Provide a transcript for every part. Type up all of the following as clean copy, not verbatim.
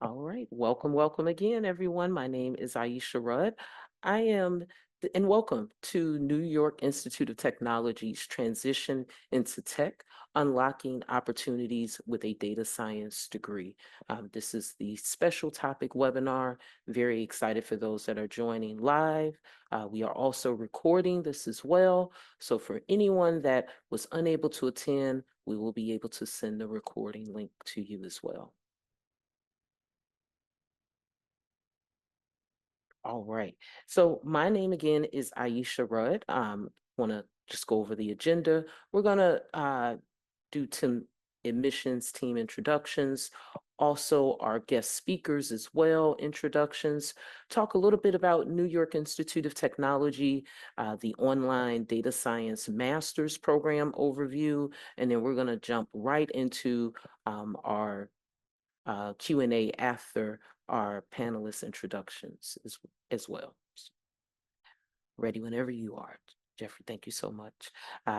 All right. Welcome again, everyone. My name is Aisha Rudd. I am, and welcome to New York Institute of Technology's Transition into Tech, Unlocking Opportunities with a Data Science Degree. This is the special topic webinar. Very excited for those that are joining live. We are also recording this as well. So for anyone that was unable to attend, we will be able to send the recording link to you as well. All right. So my name again is Aisha Rudd. Want to just go over the agenda. We're gonna do some admissions team introductions, also our guest speakers as well, introductions, talk a little bit about New York Institute of Technology, the online data science master's program overview, and then we're gonna jump right into our Q&A after our panelist introductions as well. Ready whenever you are. Jeffrey, thank you so much.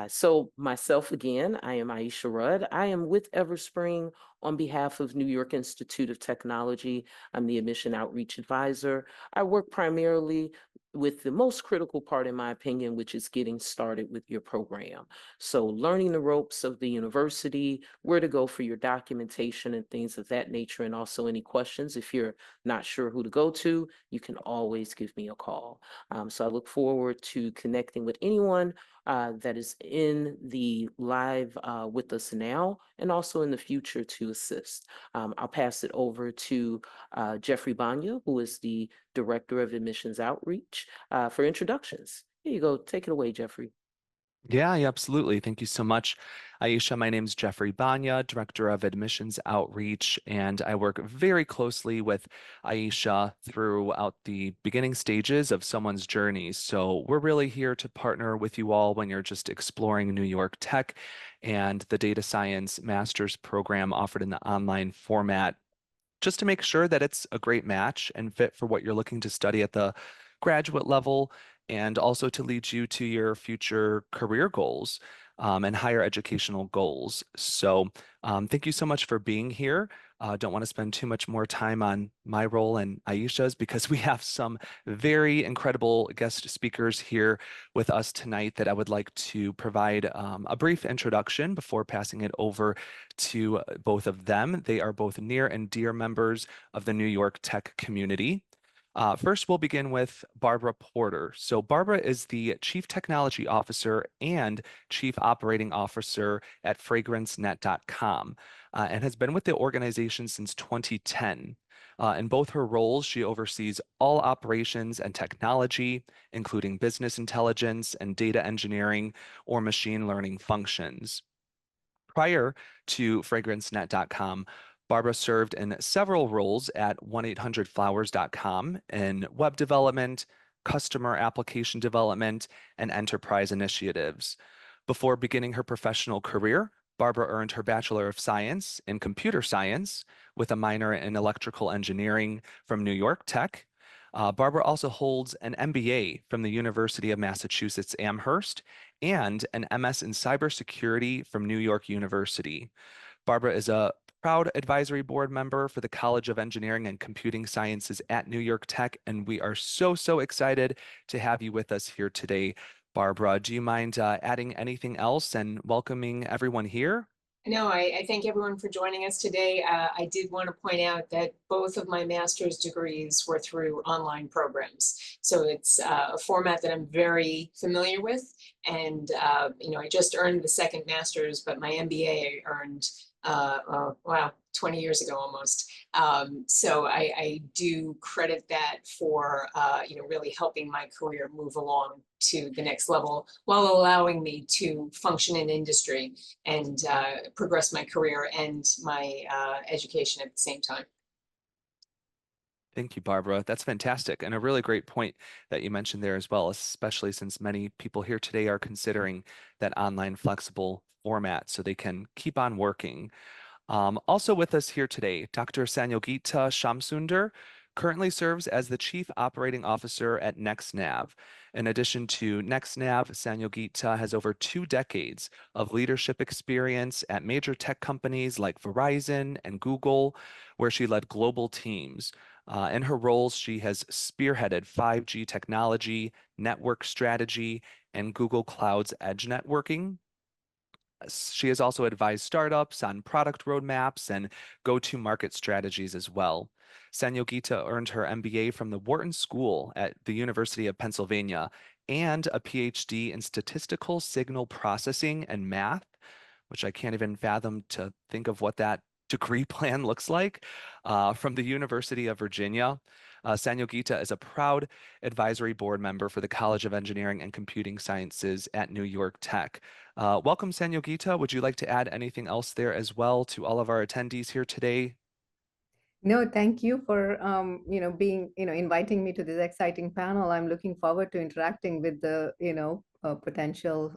So myself again, I am Aisha Rudd. I am with Everspring on behalf of New York Institute of Technology. I'm the admission outreach advisor. I work primarily with the most critical part, in my opinion, which is getting started with your program. So learning the ropes of the university, where to go for your documentation and things of that nature, and also any questions. If you're not sure who to go to, you can always give me a call. So I look forward to connecting with anyone that is in the live with us now and also in the future to assist. I'll pass it over to Jeffrey Banya, who is the Director of Admissions Outreach, for introductions. Here you go. Take it away, Jeffrey. Yeah, absolutely. Thank you so much, Aisha. My name is Jeffrey Banya, Director of Admissions Outreach, and I work very closely with Aisha throughout the beginning stages of someone's journey. So we're really here to partner with you all when you're just exploring New York Tech and the data science master's program offered in the online format, just to make sure that it's a great match and fit for what you're looking to study at the graduate level, and also to lead you to your future career goals and higher educational goals. So, thank you so much for being here. Don't want to spend too much more time on my role and Aisha's because we have some very incredible guest speakers here with us tonight that I would like to provide a brief introduction before passing it over to both of them. They are both near and dear members of the New York tech community. First, we'll begin with Barbara Porter. So, Barbara is the Chief Technology Officer and Chief Operating Officer at FragranceNet.com and has been with the organization since 2010. In both her roles, she oversees all operations and technology, including business intelligence and data engineering or machine learning functions. Prior to FragranceNet.com, Barbara served in several roles at 1-800-Flowers.com in web development, customer application development, and enterprise initiatives. Before beginning her professional career, Barbara earned her Bachelor of Science in Computer Science with a minor in Electrical Engineering from New York Tech. Barbara also holds an MBA from the University of Massachusetts Amherst and an MS in Cybersecurity from New York University. Barbara is a proud advisory board member for the College of Engineering and Computing Sciences at New York Tech, and we are so excited to have you with us here today. Barbara, do you mind adding anything else and welcoming everyone here? No, I thank everyone for joining us today. I did want to point out that both of my master's degrees were through online programs. So it's a format that I'm very familiar with. And, I just earned the second master's, but my MBA I earned, wow, 20 years ago almost. So I do credit that for, really helping my career move along to the next level while allowing me to function in industry and progress my career and my education at the same time. Thank you, Barbara. That's fantastic. And a really great point that you mentioned there as well, especially since many people here today are considering that online flexible format so they can keep on working. Also with us here today, Dr. Sanyogita Shamsunder, currently serves as the Chief Operating Officer at NextNav. In addition to NextNav, Sanyogita has over 2 decades of leadership experience at major tech companies like Verizon and Google, where she led global teams. In her roles, she has spearheaded 5G technology, network strategy, and Google Cloud's edge networking. She has also advised startups on product roadmaps and go-to-market strategies as well. Sanyogita earned her MBA from the Wharton School at the University of Pennsylvania and a PhD in statistical signal processing and math, which I can't even fathom to think of what that degree plan looks like, from the University of Virginia. Sanyogita is a proud advisory board member for the College of Engineering and Computing Sciences at New York Tech. Welcome, Sanyogita. Would you like to add anything else there as well to all of our attendees here today? No, thank you for being inviting me to this exciting panel. I'm looking forward to interacting with the potential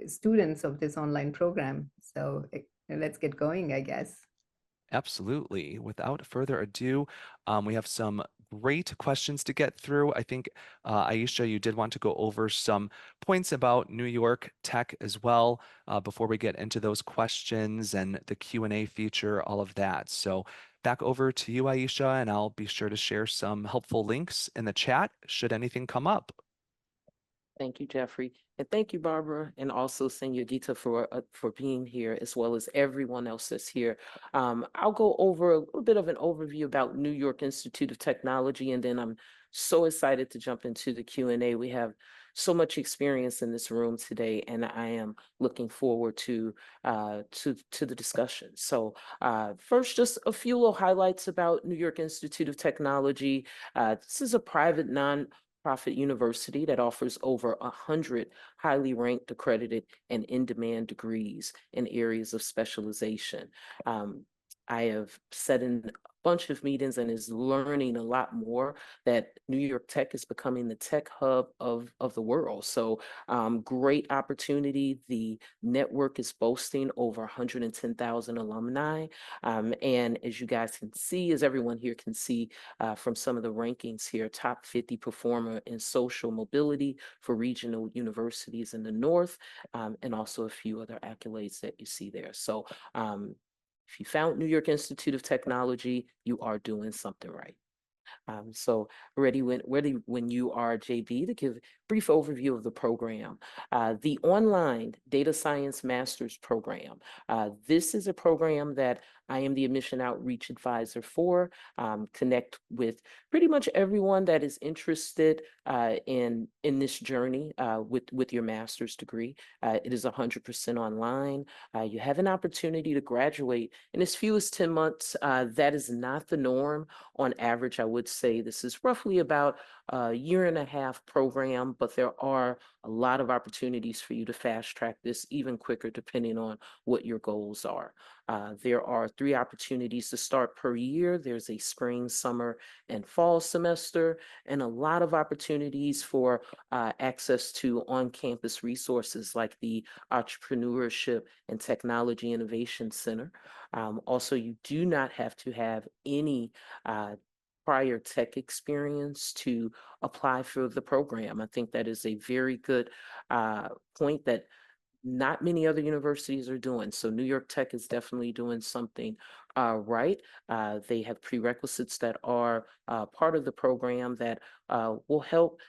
students of this online program. So let's get going, I guess. Absolutely. Without further ado, we have some great questions to get through. I think, Aisha, you did want to go over some points about New York Tech as well before we get into those questions and the Q&A feature, all of that. So back over to you, Aisha, and I'll be sure to share some helpful links in the chat should anything come up. Thank you, Jeffrey. And thank you, Barbara, and also Señorita for being here, as well as everyone else that's here. I'll go over a little bit of an overview about New York Institute of Technology, and then I'm so excited to jump into the Q&A. We have so much experience in this room today, and I am looking forward to the discussion. So first, just a few little highlights about New York Institute of Technology. This is a private nonprofit university that offers over 100 highly ranked, accredited, and in-demand degrees in areas of specialization. I have sat in a bunch of meetings and is learning a lot more that New York Tech is becoming the tech hub of the world. So great opportunity. The network is boasting over 110,000 alumni. And as you guys can see, as everyone here can see from some of the rankings here, top 50 performer in social mobility for regional universities in the North, and also a few other accolades that you see there. So if you found New York Institute of Technology, you are doing something right. So ready when you are, JB, to give a brief overview of the program. The online data science master's program. This is a program that I am the admission outreach advisor for. Connect with pretty much everyone that is interested in this journey with your master's degree. It is 100% online. You have an opportunity to graduate in as few as 10 months. That is not the norm. On average, I would say this is roughly about a year and a half program, but there are a lot of opportunities for you to fast track this even quicker depending on what your goals are. There are 3 opportunities to start per year. There's a spring, summer, and fall semester, and a lot of opportunities for access to on-campus resources like the Entrepreneurship and Technology Innovation Center. Also, you do not have to have any prior tech experience to apply for the program. I think that is a very good point that not many other universities are doing. So New York Tech is definitely doing something right. They have prerequisites that are part of the program that will help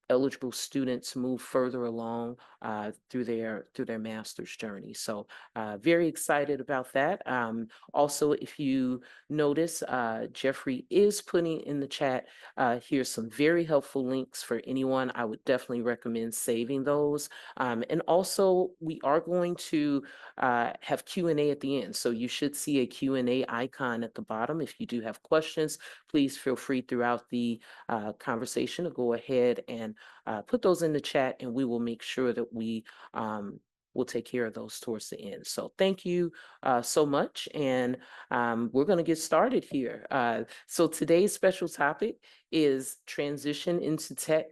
eligible students move further along through their master's journey. So very excited about that. Also, if you notice, Jeffrey is putting in the chat here's some very helpful links for anyone. I would definitely recommend saving those. And also, we are going to have Q&A at the end. So you should see a Q&A icon at the bottom. If you do have questions, please feel free throughout the conversation to go ahead and put those in the chat, and we will make sure that we will take care of those towards the end. So thank you so much. And we're going to get started here. So today's special topic is transition into tech,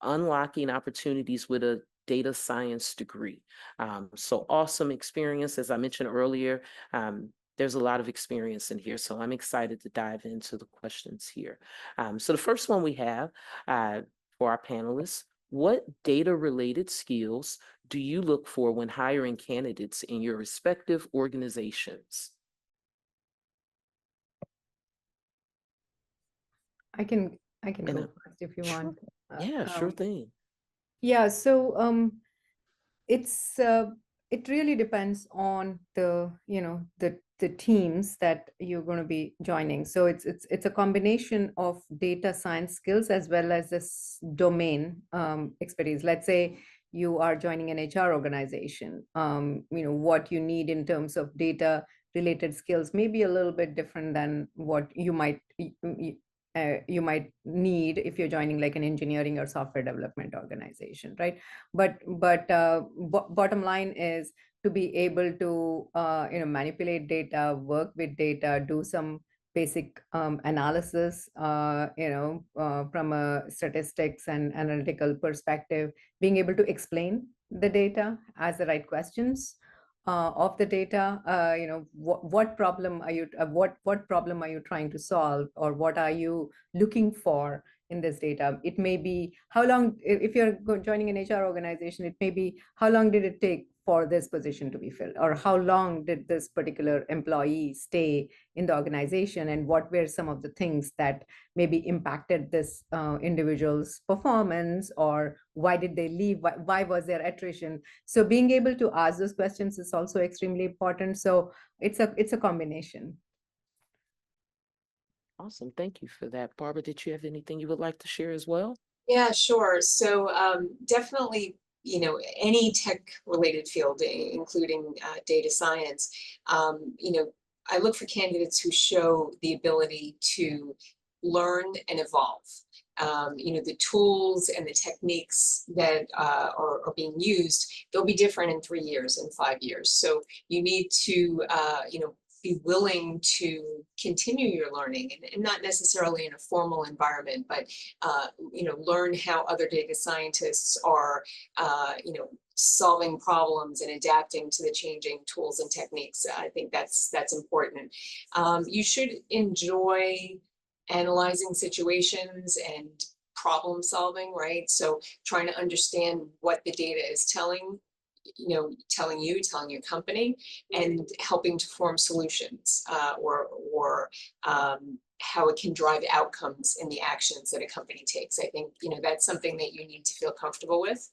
unlocking opportunities with a data science degree. So awesome experience. As I mentioned earlier, there's a lot of experience in here, so I'm excited to dive into the questions here. So the first one we have for our panelists, what data-related skills do you look for when hiring candidates in your respective organizations? I can And, go first if you sure. want. Yeah, sure thing. Yeah, so it's it really depends on the the teams that you're going to be joining. So it's a combination of data science skills as well as this domain expertise. Let's say you are joining an HR organization. What you need in terms of data related skills may be a little bit different than what you might need if you're joining like an engineering or software development organization, right? But bottom line is to be able to manipulate data, work with data, do some basic analysis, from a statistics and analytical perspective, being able to explain the data, ask the right questions of the data. What problem are you what problem are you trying to solve, or what are you looking for in this data? It may be how long, if you're joining an HR organization, it may be how long did it take for this position to be filled, or how long did this particular employee stay in the organization, and what were some of the things that maybe impacted this individual's performance, or why did they leave, why was there attrition? So being able to ask those questions is also extremely important. So it's a combination. Awesome. Thank you for that. Barbara, did you have anything you would like to share as well? Yeah, sure. So definitely, any tech related field, including data science, I look for candidates who show the ability to learn and evolve. The tools and the techniques that are being used, they'll be different in 3 years and 5 years. So you need to, be willing to continue your learning, and not necessarily in a formal environment, but learn how other data scientists are solving problems and adapting to the changing tools and techniques. I think that's important. You should enjoy analyzing situations and problem solving, right? So trying to understand what the data is telling your company, and helping to form solutions, or how it can drive outcomes in the actions that a company takes. I think that's something that you need to feel comfortable with.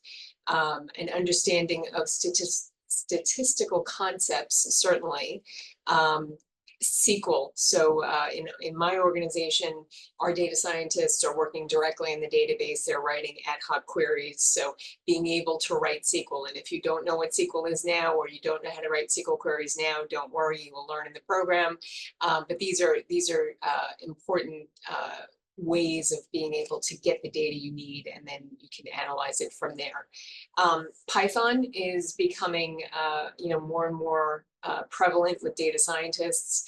An understanding of statistical concepts, certainly. SQL. So in my organization, our data scientists are working directly in the database. They're writing ad hoc queries. So being able to write SQL. And if you don't know what SQL is now, or you don't know how to write SQL queries now, don't worry, you will learn in the program. But these are important ways of being able to get the data you need, and then you can analyze it from there. Python is becoming more and more prevalent with data scientists,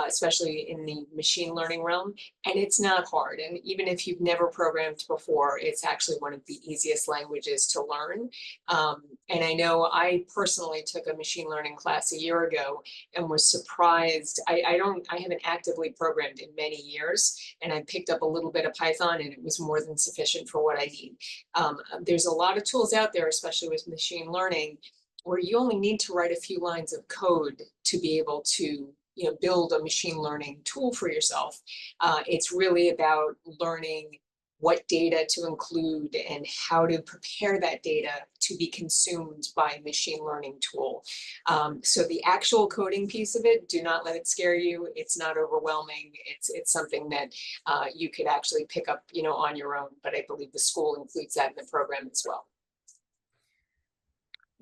especially in the machine learning realm, and it's not hard. And even if you've never programmed before, it's actually one of the easiest languages to learn. And I know I personally took a machine learning class a year ago and was surprised. I haven't actively programmed in many years, and I picked up a little bit of Python, and it was more than sufficient for what I need. There's a lot of tools out there, especially with machine learning, where you only need to write a few lines of code to be able to build a machine learning tool for yourself. It's really about learning what data to include and how to prepare that data to be consumed by a machine learning tool. So the actual coding piece of it, do not let it scare you. It's not overwhelming. It's something that you could actually pick up on your own, but I believe the school includes that in the program as well.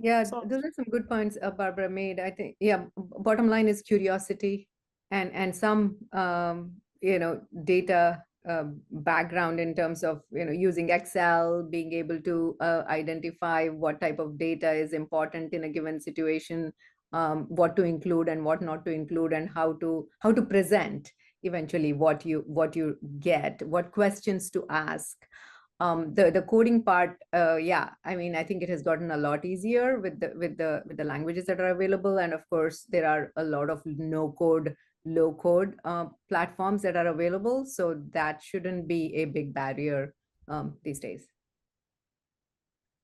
Yeah, So- those are some good points Barbara made. I think, yeah, bottom line is curiosity and some, data background in terms of, using Excel, being able to identify what type of data is important in a given situation, what to include and what not to include, and how to present eventually what you get, what questions to ask. The coding part, yeah, I mean, I think it has gotten a lot easier with the languages that are available, and of course there are a lot of no code, low code platforms that are available, so that shouldn't be a big barrier these days.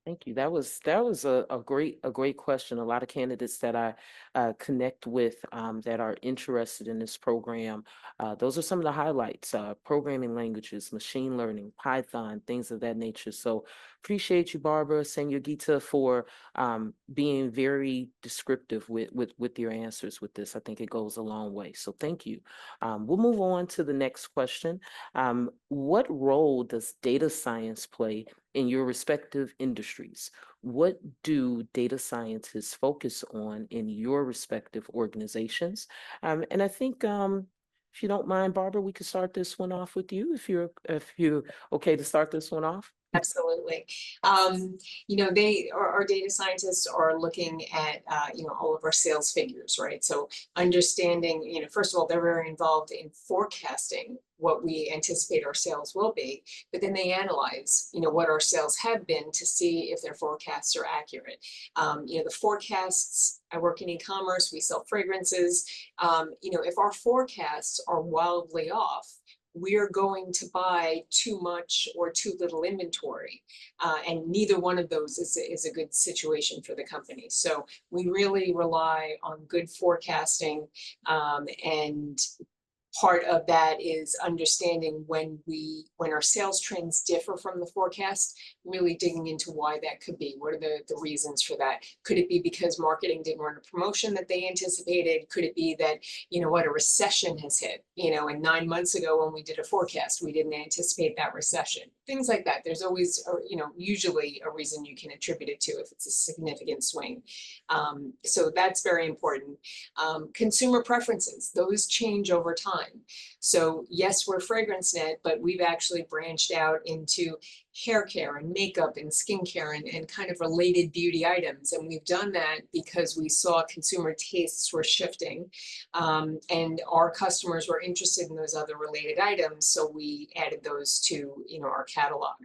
Thank you. That was a great question. A lot of candidates that I connect with that are interested in this program. Those are some of the highlights: programming languages, machine learning, Python, things of that nature. So appreciate you, Barbara Senyogita, for being very descriptive with your answers with this. I think it goes a long way. So thank you. We'll move on to the next question. What role does data science play in your respective industries? What do data scientists focus on in your respective organizations? And I think, if you don't mind, Barbara, we could start this one off with you, if you're okay to start this one off. Absolutely. Our data scientists are looking at, all of our sales figures, right? So understanding, first of all, they're very involved in forecasting what we anticipate our sales will be, but then they analyze, what our sales have been to see if their forecasts are accurate. The forecasts, I work in e-commerce, we sell fragrances. If our forecasts are wildly off, we're going to buy too much or too little inventory. And neither one of those is a good situation for the company. So we really rely on good forecasting, and part of that is understanding when our sales trends differ from the forecast, really digging into why that could be. What are the reasons for that? Could it be because marketing didn't run a promotion that they anticipated? Could it be that, a recession has hit, and 9 months ago when we did a forecast, we didn't anticipate that recession? Things like that. There's always, usually a reason you can attribute it to if it's a significant swing. So that's very important. Consumer preferences, those change over time. So yes, we're FragranceNet, but we've actually branched out into hair care and makeup and skincare and kind of related beauty items. And we've done that because we saw consumer tastes were shifting, and our customers were interested in those other related items. So we added those to, our catalog.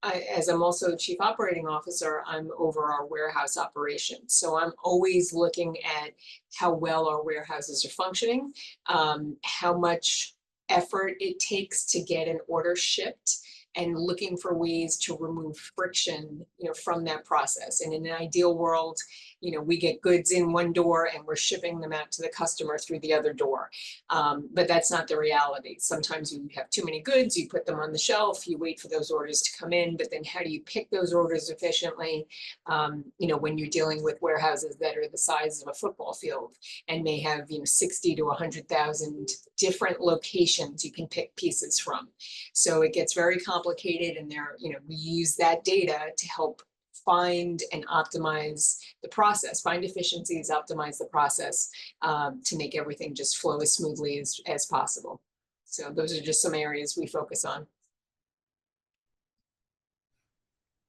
As I'm also Chief Operating Officer, I'm over our warehouse operations. So I'm always looking at how well our warehouses are functioning, how much effort it takes to get an order shipped, and looking for ways to remove friction, from that process. And in an ideal world, we get goods in one door and we're shipping them out to the customer through the other door. But that's not the reality. Sometimes you have too many goods, you put them on the shelf, you wait for those orders to come in, but then how do you pick those orders efficiently? When you're dealing with warehouses that are the size of a football field and may have, 60 to 100,000 different locations you can pick pieces from. So it gets very complicated, and we use that data to help find and optimize the process, find efficiencies, optimize the process, to make everything just flow as smoothly as possible. So those are just some areas we focus on.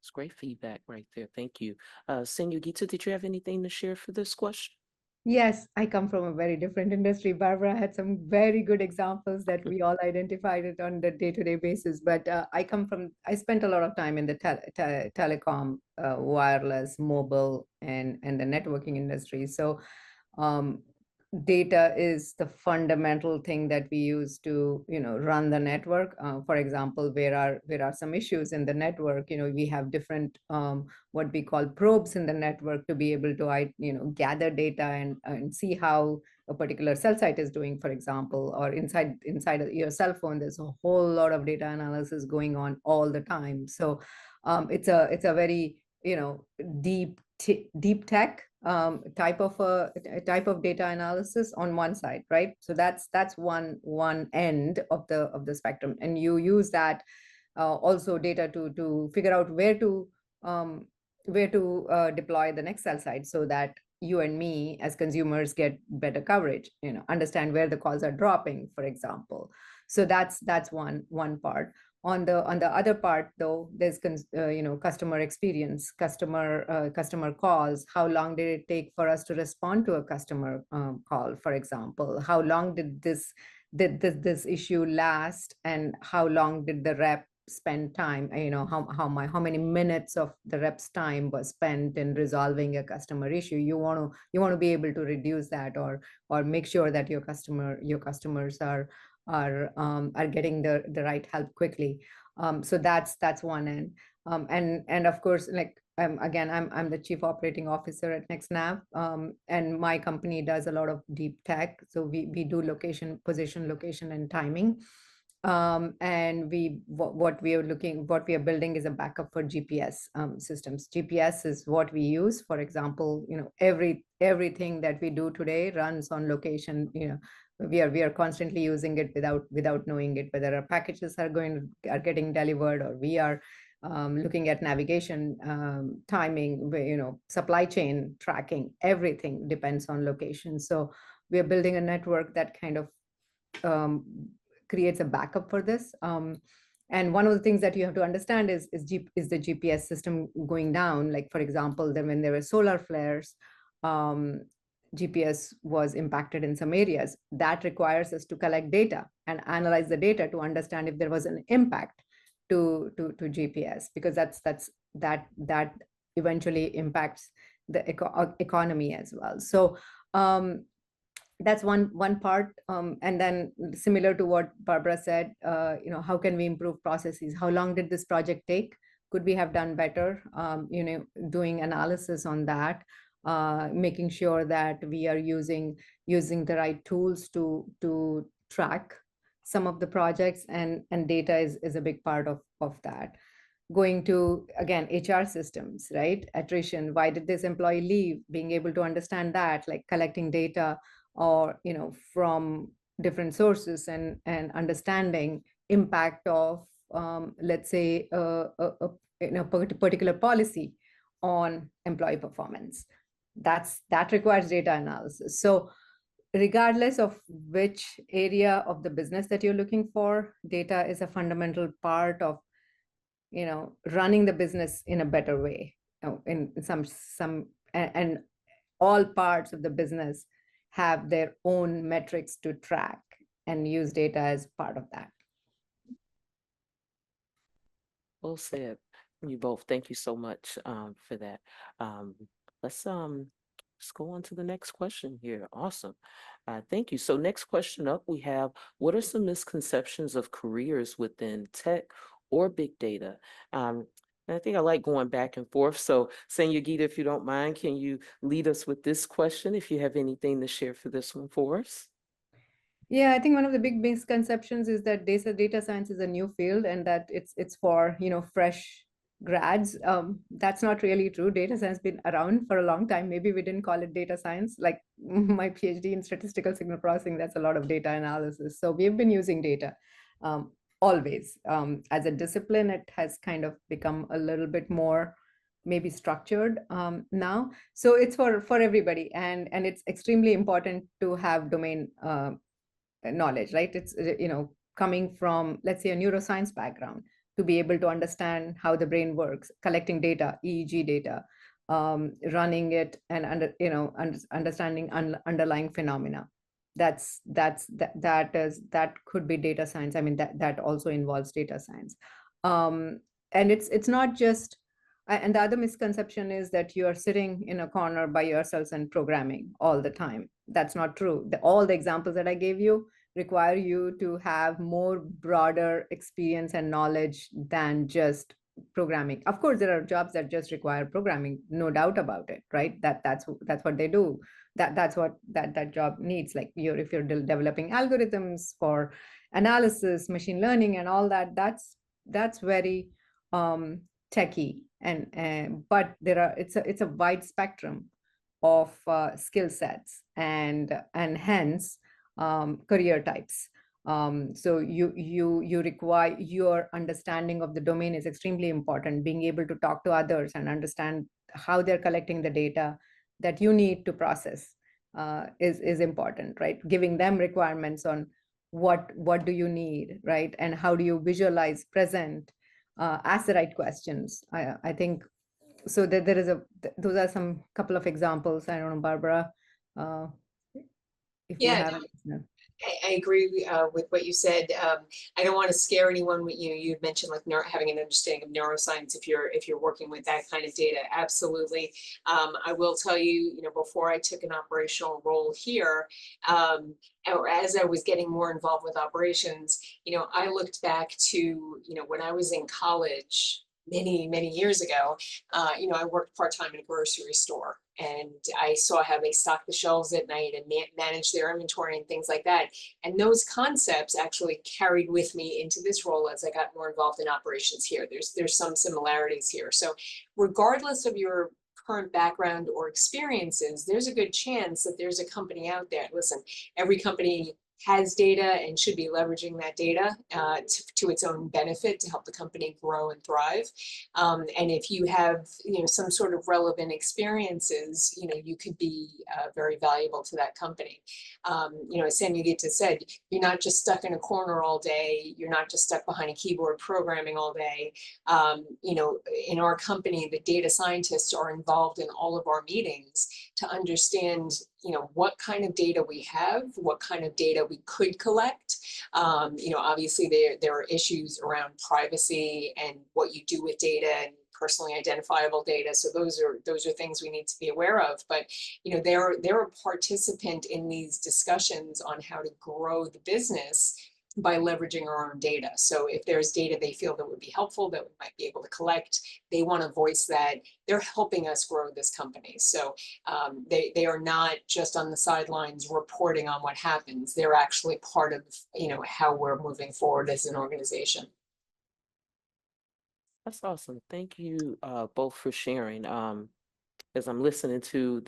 It's great feedback right there. Thank you. Senyogita, did you have anything to share for this question? Yes, I come from a very different industry. Barbara had some very good examples that we all identified it on the day-to-day basis. But I spent a lot of time in the telecom, wireless, mobile, and the networking industry. So data is the fundamental thing that we use to, run the network. For example, there are some issues in the network. We have different what we call probes in the network to be able to, gather data and see how a particular cell site is doing, for example, or inside your cell phone, there's a whole lot of data analysis going on all the time. So it's a very, deep tech type of data analysis on one side, right? So that's one end of the spectrum, and you use that also data to figure out where to deploy the next cell site, so that you and me as consumers get better coverage, understand where the calls are dropping, for example. So that's one part. On the other part, though, there's customer experience, customer calls. How long did it take for us to respond to a customer call, for example? How long did this issue last, and how long did the rep spend time, how many minutes of the rep's time was spent in resolving a customer issue. You want to be able to reduce that, or make sure that your customers are getting the right help quickly. So that's one end. And of course, like, again, I'm the chief operating officer at NextNav, and my company does a lot of deep tech. So we do position, location, and timing. And what we are building is a backup for GPS systems. GPS is what we use. For example, everything that we do today runs on location. We are constantly using it without knowing it, whether our packages are getting delivered, or we are looking at navigation, timing, supply chain tracking. Everything depends on location. So we are building a network that kind of creates a backup for this. And one of the things that you have to understand is the GPS system going down. Like, for example, then when there were solar flares, GPS was impacted in some areas. That requires us to collect data and analyze the data to understand if there was an impact to GPS, because that eventually impacts the economy as well. So that's one part. And then, similar to what Barbara said, how can we improve processes? How long did this project take? Could we have done better? Doing analysis on that, making sure that we are using the right tools to track some of the projects, and data is a big part of that. Going to, again, HR systems, right? Attrition, why did this employee leave? Being able to understand that, like collecting data, or from different sources, and understanding impact of, let's say, a particular policy on employee performance. That requires data analysis. So regardless of which area of the business that you're looking for, data is a fundamental part of running the business in a better way. In some and all parts of the business have their own metrics to track, and use data as part of that. Well said. You both. Thank you so much for that. Let's go on to the next question here. Awesome. Thank you. So next question up, we have, what are some misconceptions of careers within tech or big data? And I think I like going back and forth. So Senior Geeta, if you don't mind, can you lead us with this question, if you have anything to share for this one for us? Yeah, I think one of the big misconceptions is that data science is a new field, and that it's for fresh grads. That's not really true. Data science has been around for a long time. Maybe we didn't call it data science. Like my PhD in statistical signal processing, that's a lot of data analysis. So we've been using data always. As a discipline, it has kind of become a little bit more maybe structured now. So it's for everybody, and it's extremely important to have domain knowledge, right? It's coming from, let's say, a neuroscience background, to be able to understand how the brain works, collecting data, EEG data, running it, and understanding underlying phenomena. That could be data science. I mean, that also involves data science. And it's not just, and the other misconception is that you are sitting in a corner by yourselves and programming all the time. That's not true. All the examples that I gave you require you to have more broader experience and knowledge than just programming. Of course, there are jobs that just require programming, no doubt about it, right? That's what they do. That's what that job needs. Like if you're developing algorithms for analysis, machine learning, and all that, that's very techy. But it's a wide spectrum of skill sets, and hence career types. So you require, your understanding of the domain is extremely important. Being able to talk to others and understand how they're collecting the data that you need to process is important, right? Giving them requirements on what do you need, right? And how do you visualize present, ask the right questions. I think so that there is those are some couple of examples. I don't know, Barbara, if you have it. I agree with what you said. I don't want to scare anyone with, you mentioned like having an understanding of neuroscience if you're working with that kind of data. Absolutely. I will tell you, before I took an operational role here, or as I was getting more involved with operations, I looked back to, when I was in college many years ago, I worked part-time in a grocery store, and I saw how they stock the shelves at night and manage their inventory and things like that. And those concepts actually carried with me into this role as I got more involved in operations here. There's some similarities here. So regardless of your current background or experiences, there's a good chance that there's a company out there. Listen, every company has data and should be leveraging that data to its own benefit to help the company grow and thrive. And if you have, some sort of relevant experiences, you could be very valuable to that company. As Samyogita said, you're not just stuck in a corner all day. You're not just stuck behind a keyboard programming all day. In our company, the data scientists are involved in all of our meetings to understand what kind of data we have, what kind of data we could collect. Obviously there are issues around privacy and what you do with data and personally identifiable data. So those are things we need to be aware of. But they're a participant in these discussions on how to grow the business by leveraging our own data. So if there's data they feel that would be helpful, that we might be able to collect, they want to voice that. They're helping us grow this company. So they are not just on the sidelines reporting on what happens. They're actually part of how we're moving forward as an organization. That's awesome. Thank you both for sharing. As I'm listening to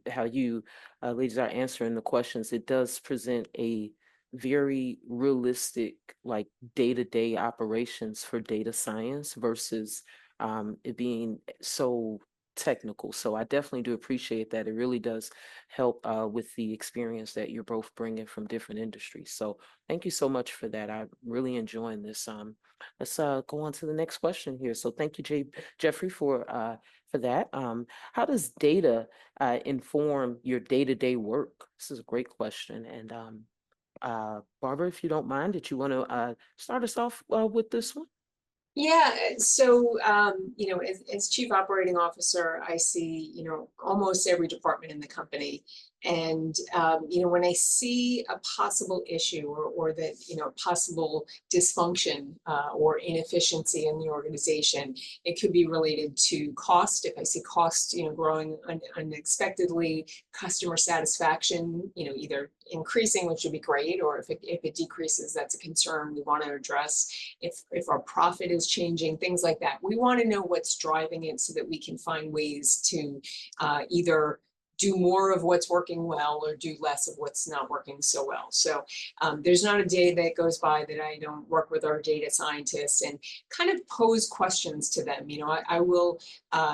how you ladies are answering the questions, it does present a very realistic, like day-to-day operations for data science versus it being so technical. So I definitely do appreciate that. It really does help with the experience that you're both bringing from different industries. So thank you so much for that. I'm really enjoying this. Let's go on to the next question here. So thank you, Jeffrey, for that. How does data inform your day-to-day work? This is a great question. And Barbara, if you don't mind, did you want to start us off with this one? Yeah, so as Chief Operating Officer, I see almost every department in the company, and when I see a possible issue or that possible dysfunction or inefficiency in the organization, it could be related to cost. If I see cost growing unexpectedly, customer satisfaction either increasing, which would be great, or if it decreases, that's a concern we want to address. If our profit is changing, things like that. We want to know what's driving it so that we can find ways to either do more of what's working well or do less of what's not working so well. So there's not a day that goes by that I don't work with our data scientists and kind of pose questions to them. I will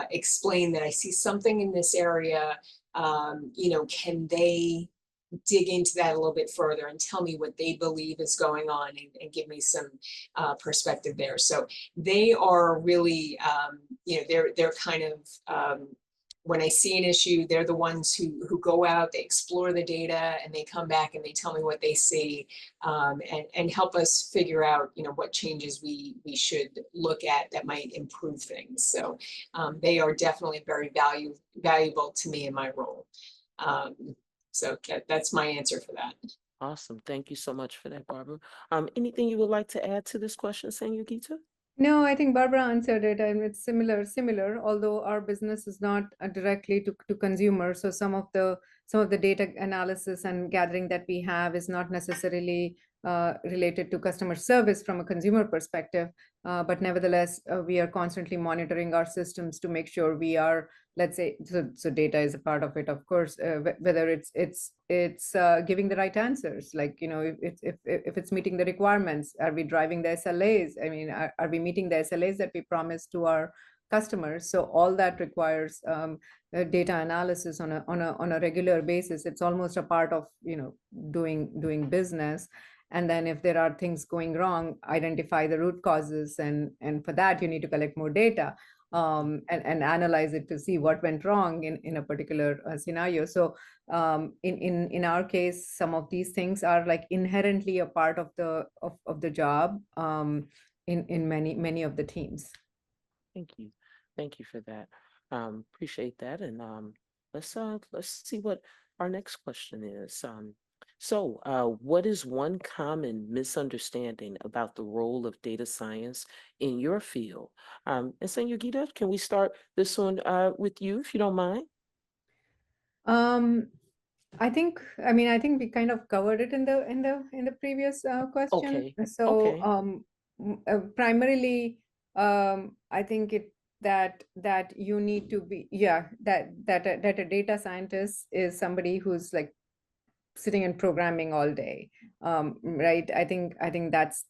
explain that I see something in this area. Can they dig into that a little bit further and tell me what they believe is going on and give me some perspective there. So they are really, they're kind of, when I see an issue, they're the ones who go out, they explore the data, and they come back and they tell me what they see, and help us figure out, what changes we should look at that might improve things. So they are definitely very valuable to me in my role. So that's my answer for that. Awesome. Thank you so much for that, Barbara. Anything you would like to add to this question, Samyogita? No, I think Barbara answered it, and it's similar, although our business is not directly to consumers. So some of the data analysis and gathering that we have is not necessarily related to customer service from a consumer perspective, but nevertheless, we are constantly monitoring our systems to make sure we are, let's say, so data is a part of it, of course, whether it's giving the right answers, like if it's meeting the requirements, are we driving the SLAs? I mean, are we meeting the SLAs that we promise to our customers? So all that requires data analysis on a regular basis. It's almost a part of doing business. And then if there are things going wrong, identify the root causes, and for that you need to collect more data. and analyze it to see what went wrong in a particular scenario. So in our case, some of these things are like inherently a part of the job in many of the teams. Thank you. Thank you for that. Appreciate that. And let's see what our next question is. What is one common misunderstanding about the role of data science in your field? And Sanjogita, can we start this one with you, if you don't mind? I think we kind of covered it in the previous question. Okay. So Okay. primarily, I think that you need to be that a data scientist is somebody who's like sitting and programming all day, right? I think that's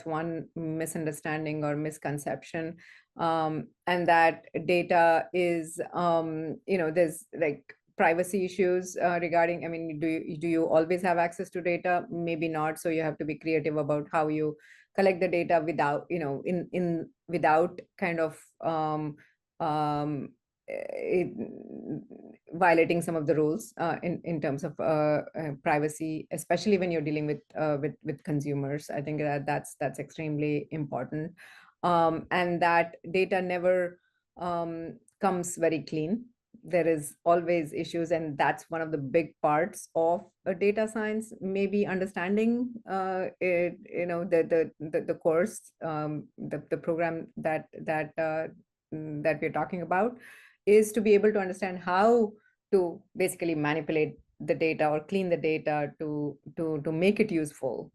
one misunderstanding or misconception, and that data is there's like privacy issues regarding. I mean, do you always have access to data? Maybe not. So you have to be creative about how you collect the data without without kind of violating some of the rules in terms of privacy, especially when you're dealing with consumers. I think that's extremely important, and that data never comes very clean. There is always issues, and that's one of the big parts of a data science. Maybe understanding the course, the program that we're talking about, is to be able to understand how to basically manipulate the data or clean the data to make it useful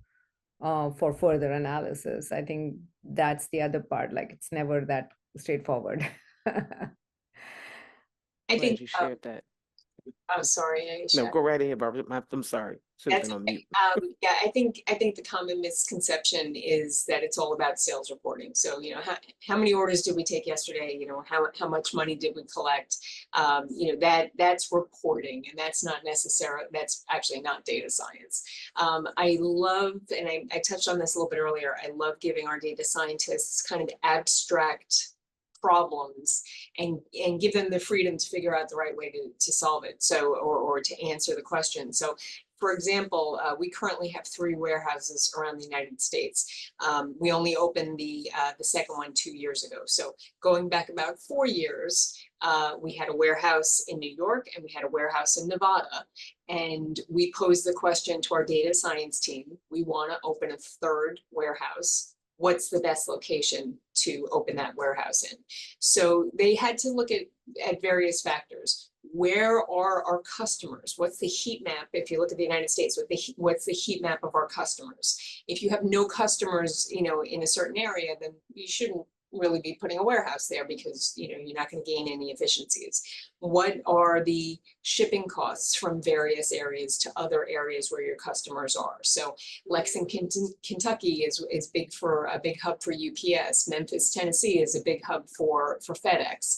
for further analysis. I think that's the other part. Like, it's never that straightforward. I Glad think, you shared that. oh, sorry, Aisha. No, go right ahead, Barbara. I'm sorry. Should have That's been on okay. mute. Yeah, I think the common misconception is that it's all about sales reporting. So, how many orders did we take yesterday? How much money did we collect? That's reporting, and that's actually not data science. I love, and I touched on this a little bit earlier, I love giving our data scientists kind of abstract problems and give them the freedom to figure out the right way to solve it, or to answer the question. So, for example, we currently have 3 warehouses around the United States. We only opened the second one 2 years ago. So going back about 4 years, we had a warehouse in New York and we had a warehouse in Nevada. And we posed the question to our data science team: we want to open a 3rd warehouse. What's the best location to open that warehouse in? So they had to look at various factors. Where are our customers? What's the heat map? If you look at the United States, what's the heat map of our customers? If you have no customers, in a certain area, then you shouldn't really be putting a warehouse there, because you're not going to gain any efficiencies. What are the shipping costs from various areas to other areas where your customers are? So Lexington, Kentucky is a big hub for UPS. Memphis, Tennessee is a big hub for FedEx.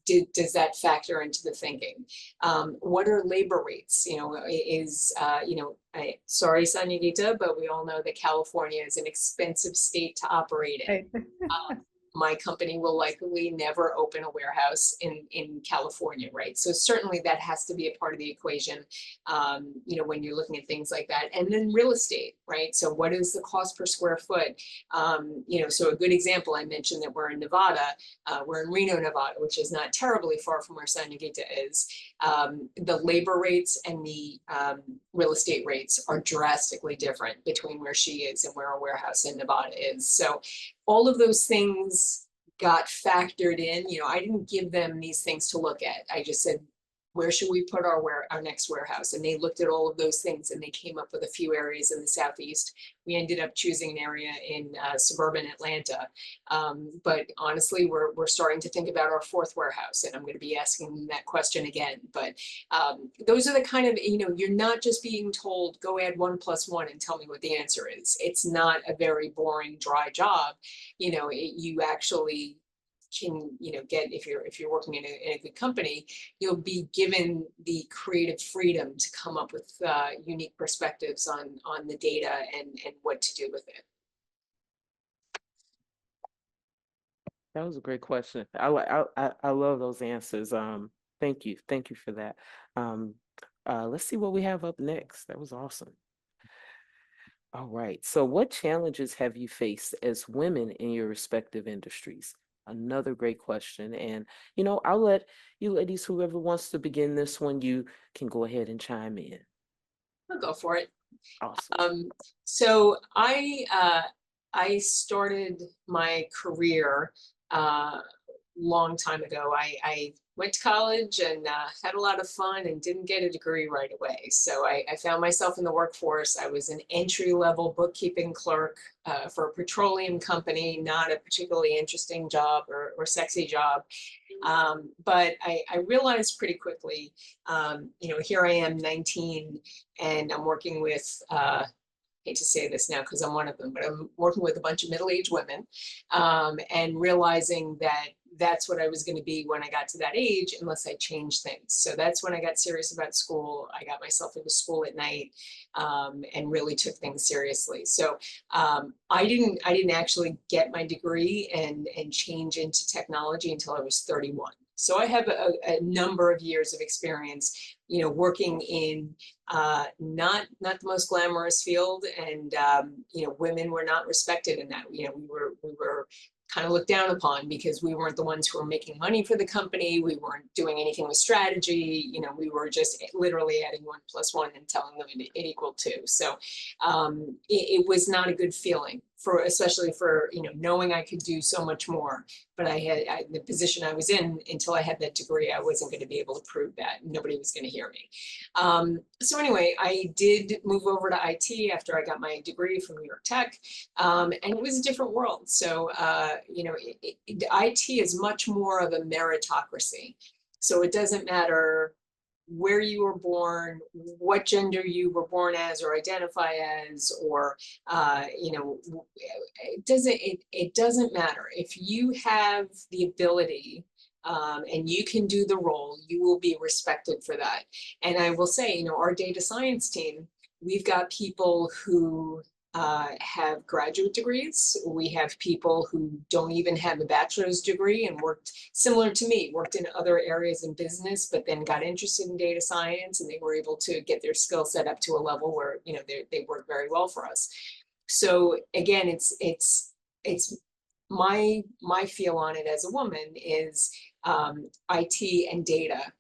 Does that factor into the thinking? What are labor rates? Sorry, Sanjogita, but we all know that California is an expensive state to operate in. Right. My company will likely never open a warehouse in California, right? So certainly that has to be a part of the equation, when you're looking at things like that. And then real estate, right? So what is the cost per square foot? So a good example, I mentioned that we're in Nevada, we're in Reno, Nevada, which is not terribly far from where Sanjogita is. The labor rates and the real estate rates are drastically different between where she is and where our warehouse in Nevada is. So all of those things got factored in. I didn't give them these things to look at. I just said, where should we put our next warehouse? And they looked at all of those things and they came up with a few areas in the Southeast. We ended up choosing an area in suburban Atlanta. But honestly, we're starting to think about our 4th warehouse, and I'm going to be asking that question again. But those are the kind of, you're not just being told, go add 1 + 1 and tell me what the answer is. It's not a very boring, dry job. You actually can get, if you're working in a good company, you'll be given the creative freedom to come up with unique perspectives on the data and what to do with it. That was a great question. I love those answers. Thank you for that. Um, let's see what we have up next. That was awesome. All right. So, what challenges have you faced as women in your respective industries? Another great question. And, I'll let you ladies, whoever wants to begin this one, you can go ahead and chime in. I'll go for it. Awesome. So I started my career long time ago. I went to college and had a lot of fun and didn't get a degree right away. So I found myself in the workforce. I was an entry-level bookkeeping clerk for a petroleum company, not a particularly interesting job or sexy job. But I realized pretty quickly, here I am 19 and I'm working with hate to say this now because I'm one of them, but I'm working with a bunch of middle-aged women and realizing that that's what I was going to be when I got to that age, unless I changed things. So that's when I got serious about school. I got myself into school at night and really took things seriously. So I didn't actually get my degree and change into technology until I was 31. So I have a number of years of experience, working in not the most glamorous field, and women were not respected in that. We were kind of looked down upon because we weren't the ones who were making money for the company. We weren't doing anything with strategy. We were just literally adding 1 + 1 and telling them it equaled 2. So it was not a good feeling, especially for knowing I could do so much more. But the position I was in until I had that degree, I wasn't going to be able to prove that. Nobody was going to hear me. So anyway, I did move over to IT after I got my degree from New York Tech, and it was a different world. So IT is much more of a meritocracy. So it doesn't matter where you were born, what gender you were born as or identify as, or it doesn't matter. If you have the ability and you can do the role, you will be respected for that. And I will say, our data science team, we've got people who have graduate degrees. We have people who don't even have a bachelor's degree and worked similar to me, worked in other areas in business, but then got interested in data science, and they were able to get their skill set up to a level where they work very well for us. So again, it's my feel on it as a woman is IT and data.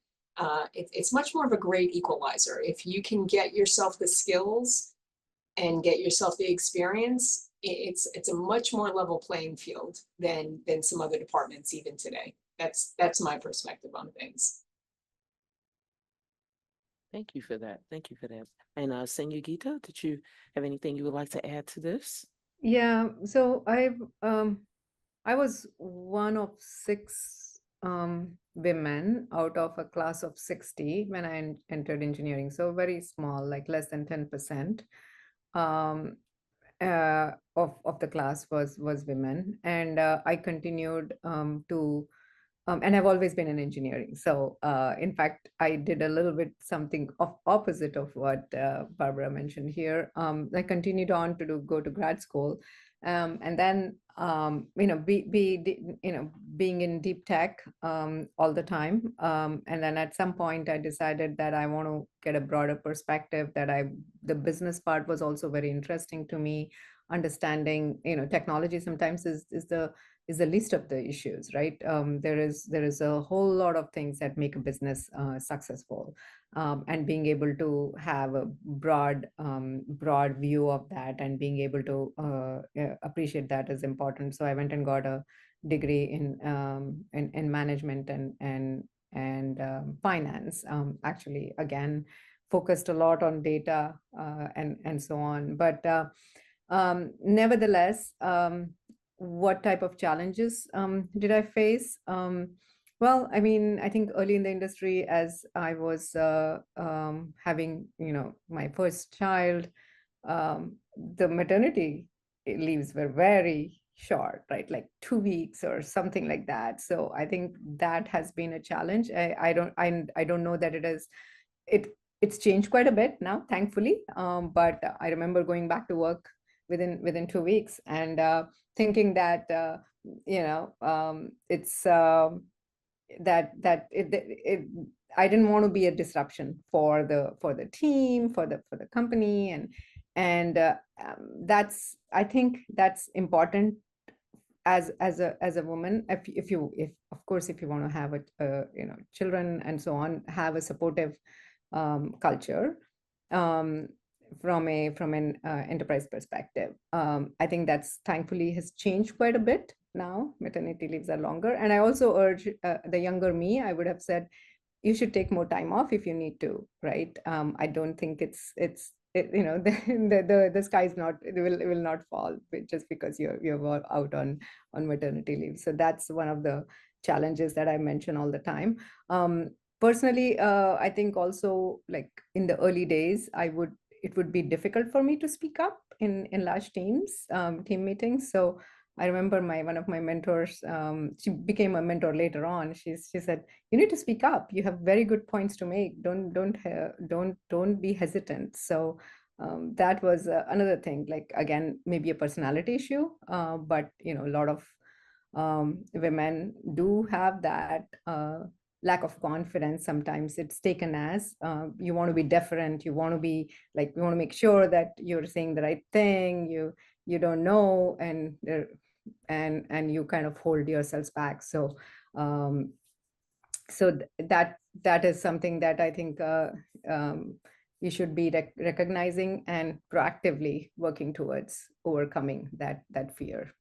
It's much more of a great equalizer. If you can get yourself the skills and get yourself the experience, it's a much more level playing field than some other departments even today. That's my perspective on things. Thank you for that. Thank you for that. And Señorita, did you have anything you would like to add to this? Yeah, so I was one of 6 women out of a class of 60 when I entered engineering. So very small, like less than 10% of the class was women, and I continued to. And I've always been in engineering. So in fact, I did a little bit something opposite of what Barbara mentioned here. I continued on to go to grad school. And then, being in deep tech all the time. And then at some point I decided that I want to get a broader perspective, the business part was also very interesting to me. Understanding, technology sometimes is the least of the issues, right? There is a whole lot of things that make a business successful, and being able to have a broad view of that and being able to appreciate that is important. So I went and got a degree in management and finance. Actually, again, focused a lot on data and so on, but. Nevertheless, what type of challenges did I face? Well, I mean, I think early in the industry, as I was having, my first child, the maternity leaves were very short, right? Like 2 weeks or something like that. So I think that has been a challenge. I don't know that it's changed quite a bit now, thankfully. But I remember going back to work within 2 weeks, and thinking that it's that it I didn't want to be a disruption for the team, for the company, and that's, I think that's important as a woman. If of course, if you want to have children and so on, have a supportive culture um, from an enterprise perspective. I think that's thankfully has changed quite a bit now. Maternity leaves are longer, and I also urge the younger me. I would have said you should take more time off if you need to, right? I don't think the sky is not, it will not fall just because you're out on maternity leave. So that's one of the challenges that I mention all the time. Personally, I think also, like in the early days, it would be difficult for me to speak up in large teams, team meetings. So I remember one of my mentors, she became a mentor later on. She said, you need to speak up. You have very good points to make. Don't be hesitant. So that was another thing. Like, again, maybe a personality issue, but a lot of women do have that lack of confidence. Sometimes it's taken as you want to be deferent. You want to be like, you want to make sure that you're saying the right thing. You don't know, and you kind of hold yourselves back. So that is something that I think you should be recognizing and proactively working towards overcoming that fear.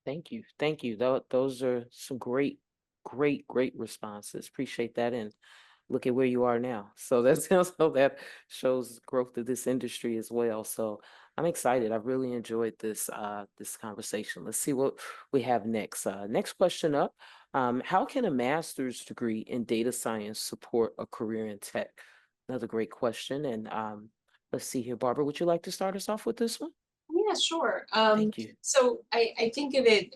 Thank you. Thank you. Those are some great responses. Appreciate that. And look at where you are now. So that's also, that shows growth of this industry as well. So I'm excited. I've really enjoyed this conversation. Let's see what we have next. Next question up. How can a master's degree in data science support a career in tech? Another great question. And let's see here, Barbara, would you like to start us off with this one? Yeah, sure. Thank you. So I think of it,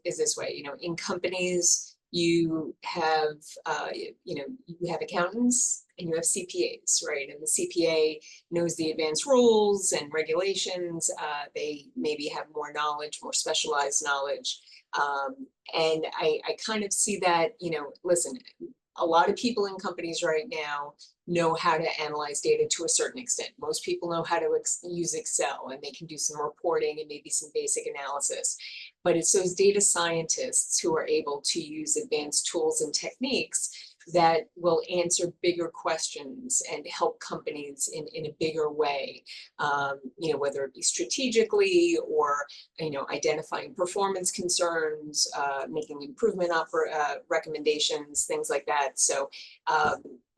as this way, in companies, you have, you have accountants and you have CPAs, right? And the CPA knows the advanced rules and regulations. They maybe have more knowledge, more specialized knowledge. And I kind of see that, listen, a lot of people in companies right now know how to analyze data to a certain extent. Most people know how to use Excel, and they can do some reporting and maybe some basic analysis. But it's those data scientists who are able to use advanced tools and techniques that will answer bigger questions and help companies in a bigger way, whether it be strategically or, identifying performance concerns, making improvement recommendations, things like that. So,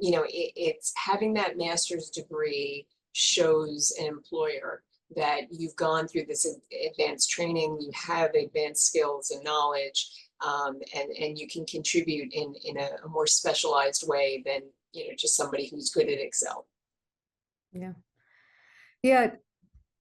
it's having that master's degree shows an employer that you've gone through this advanced training, you have advanced skills and knowledge, and you can contribute in a more specialized way than just somebody who's good at Excel. Yeah.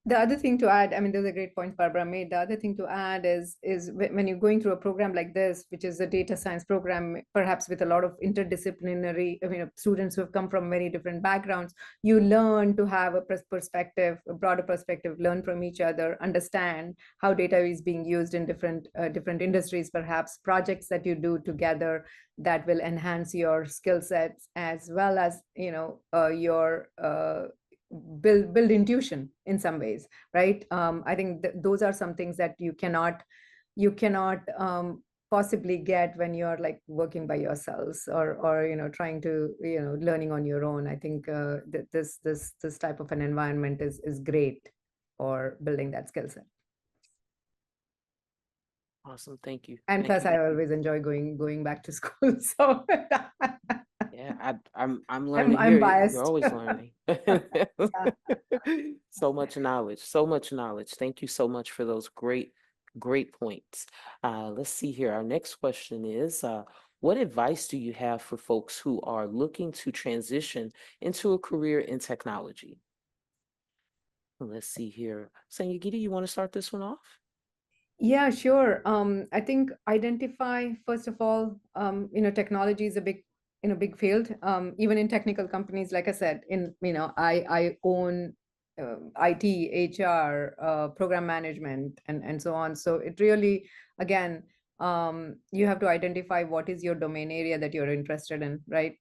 The other thing to add, I mean, there's a great point Barbara made. The other thing to add is when you're going through a program like this, which is a data science program, perhaps with a lot of interdisciplinary, students who have come from very different backgrounds, you learn to have a perspective, a broader perspective, learn from each other, understand how data is being used in different industries, perhaps projects that you do together that will enhance your skill sets, as well as, your build intuition in some ways, right? I think those are some things that you cannot possibly get when you're like working by yourselves or trying to learning on your own. I think this type of an environment is great for building that skill set. Awesome. Thank you. And plus, I always enjoy going back to school. So yeah, I'm learning. I'm biased. You're always learning. So much knowledge. Thank you so much for those great points. Let's see here. Our next question is, what advice do you have for folks who are looking to transition into a career in technology? Let's see here. Sangeeta, you want to start this one off? Yeah, sure. I think identify, first of all, technology is a big in a big field, even in technical companies. Like I said, I own IT, HR, program management, and so on. So it really, again, you have to identify what is your domain area that you're interested in, right?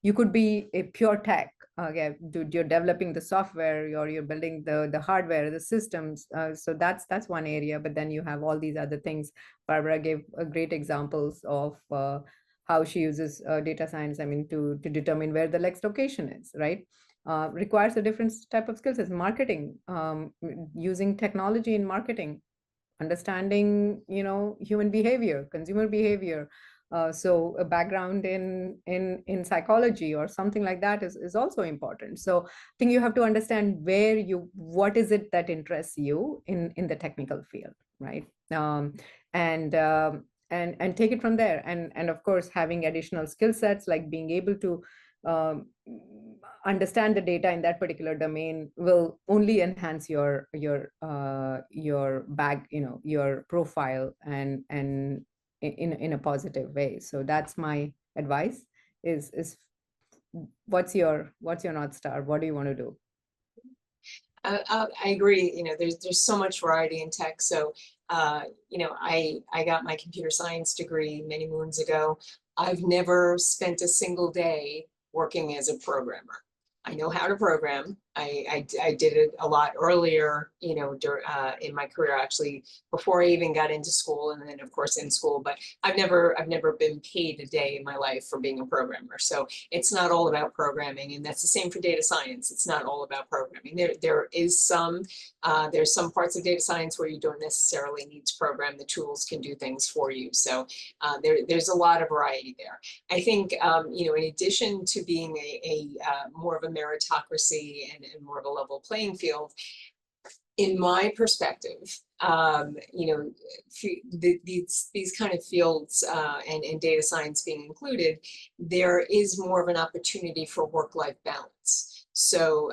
You could be a pure tech. Okay, you're developing the software, you're building the hardware, the systems. So that's one area. But then you have all these other things. Barbara gave great examples of how she uses data science, I mean, to determine where the next location is, right? Requires a different type of skills. It's marketing, using technology in marketing, understanding, human behavior, consumer behavior. So a background in psychology or something like that is also important. So I think you have to understand what is it that interests you in the technical field, right? And take it from there. And of course, having additional skill sets, like being able to um, understand the data in that particular domain, will only enhance your your profile and in a positive way. So that's my advice. Is what's your North Star? What do you want to do? I agree. There's so much variety in tech. So, I got my computer science degree many moons ago. I've never spent a single day working as a programmer. I know how to program. I did it a lot earlier, in my career, actually, before I even got into school, and then of course in school. But I've never been paid a day in my life for being a programmer. So it's not all about programming, and that's the same for data science. It's not all about programming. There's some parts of data science where you don't necessarily need to program. The tools can do things for you. So there's a lot of variety there. I think, in addition to being a more of a meritocracy and more of a level playing field, in my perspective, these kind of fields and data science being included, there is more of an opportunity for work-life balance. So,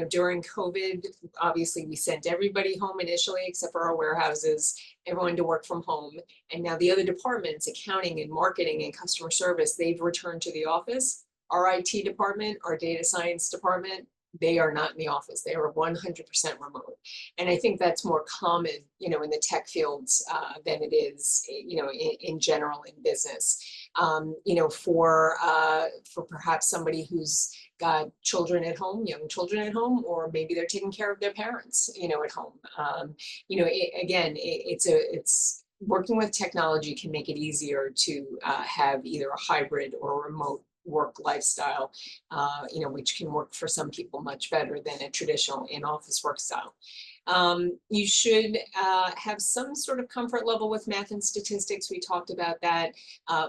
during COVID, obviously we sent everybody home initially, except for our warehouses, everyone to work from home. And now the other departments, accounting and marketing and customer service, they've returned to the office. Our IT department, our data science department, they are not in the office. They are 100% remote. And I think that's more common, in the tech fields than it is, in general in business. For perhaps somebody who's got children at home, young children at home, or maybe they're taking care of their parents, at home. It's working with technology can make it easier to have either a hybrid or a remote work lifestyle, which can work for some people much better than a traditional in-office work style. You should have some sort of comfort level with math and statistics. We talked about that.